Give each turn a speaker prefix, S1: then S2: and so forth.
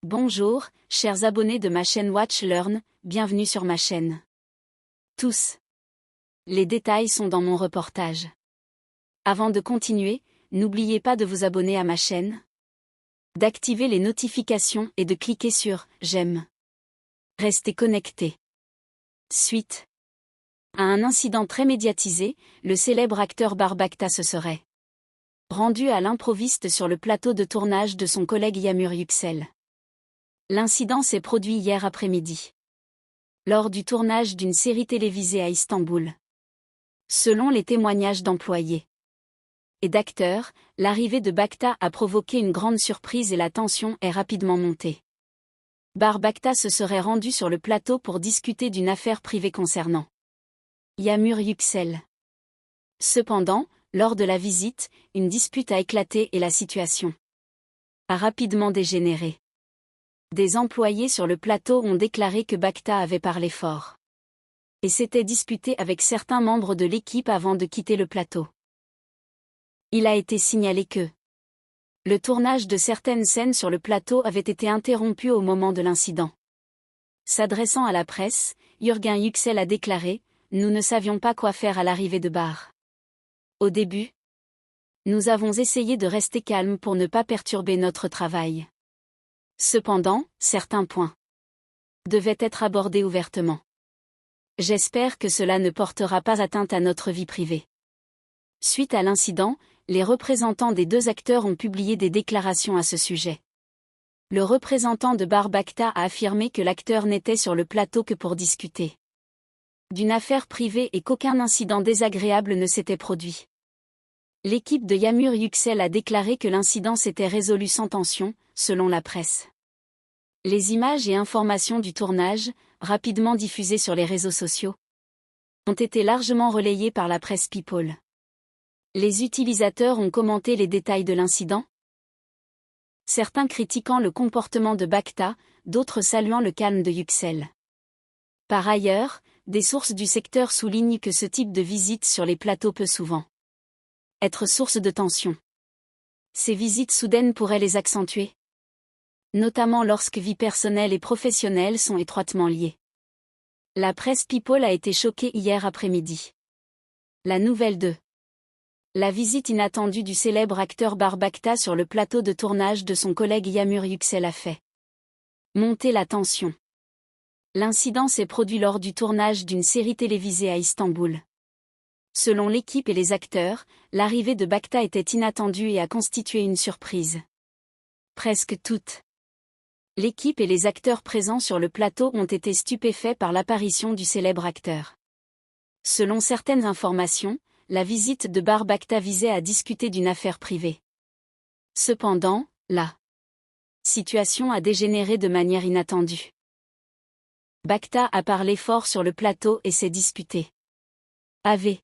S1: Bonjour, chers abonnés de ma chaîne Watch Learn, bienvenue sur ma chaîne. Tous. Les détails sont dans mon reportage. Avant de continuer, n'oubliez pas de vous abonner à ma chaîne, d'activer les notifications et de cliquer sur « J'aime ». Restez connectés. Suite. À un incident très médiatisé, le célèbre acteur Barbacta se serait rendu à l'improviste sur le plateau de tournage de son collègue Yağmur Yüksel. L'incident s'est produit hier après-midi, lors du tournage d'une série télévisée à Istanbul. Selon les témoignages d'employés et d'acteurs, l'arrivée de Bacta a provoqué une grande surprise et la tension est rapidement montée. Barbacta se serait rendu sur le plateau pour discuter d'une affaire privée concernant Yağmur Yüksel. Cependant, lors de la visite, une dispute a éclaté et la situation a rapidement dégénéré. Des employés sur le plateau ont déclaré que Bacta avait parlé fort et s'était disputé avec certains membres de l'équipe avant de quitter le plateau. Il a été signalé que le tournage de certaines scènes sur le plateau avait été interrompu au moment de l'incident. S'adressant à la presse, Yağmur Yüksel a déclaré « Nous ne savions pas quoi faire à l'arrivée de Bar. Au début, nous avons essayé de rester calmes pour ne pas perturber notre travail. Cependant, certains points devaient être abordés ouvertement. J'espère que cela ne portera pas atteinte à notre vie privée. » Suite à l'incident, les représentants des deux acteurs ont publié des déclarations à ce sujet. Le représentant de Barbacta a affirmé que l'acteur n'était sur le plateau que pour discuter d'une affaire privée et qu'aucun incident désagréable ne s'était produit. L'équipe de Yağmur Yüksel a déclaré que l'incident s'était résolu sans tension, selon la presse. Les images et informations du tournage, rapidement diffusées sur les réseaux sociaux, ont été largement relayées par la presse People. Les utilisateurs ont commenté les détails de l'incident, certains critiquant le comportement de Bacta, d'autres saluant le calme de Yüksel. Par ailleurs, des sources du secteur soulignent que ce type de visite sur les plateaux peut souvent être source de tension. Ces visites soudaines pourraient les accentuer, notamment lorsque vie personnelle et professionnelle sont étroitement liées. La presse People a été choquée hier après-midi. La nouvelle de la visite inattendue du célèbre acteur Barbacta sur le plateau de tournage de son collègue Yağmur Yüksel a fait monter la tension. L'incident s'est produit lors du tournage d'une série télévisée à Istanbul. Selon l'équipe et les acteurs, l'arrivée de Bacta était inattendue et a constitué une surprise. Presque toute l'équipe et les acteurs présents sur le plateau ont été stupéfaits par l'apparition du célèbre acteur. Selon certaines informations, la visite de Barbacta visait à discuter d'une affaire privée. Cependant, la situation a dégénéré de manière inattendue. Bacta a parlé fort sur le plateau et s'est disputé avec